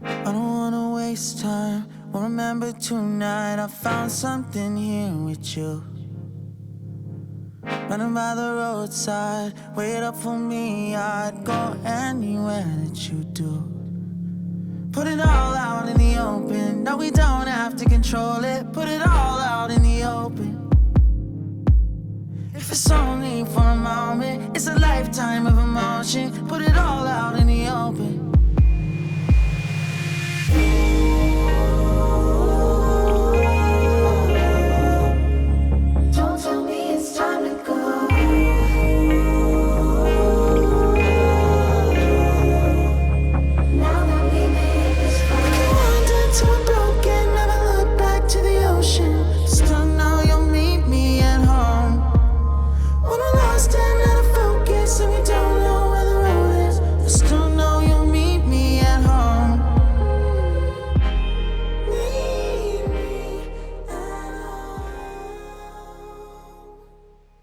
I don't wanna waste time. Well, remember tonight I found something here with you. Running by the roadside, wait up for me. I'd go anywhere that you do. Put it all out in the open. No, we don't have to control it. Put it all out in the open. If it's only for a moment, it's a lifetime of emotion. Put it all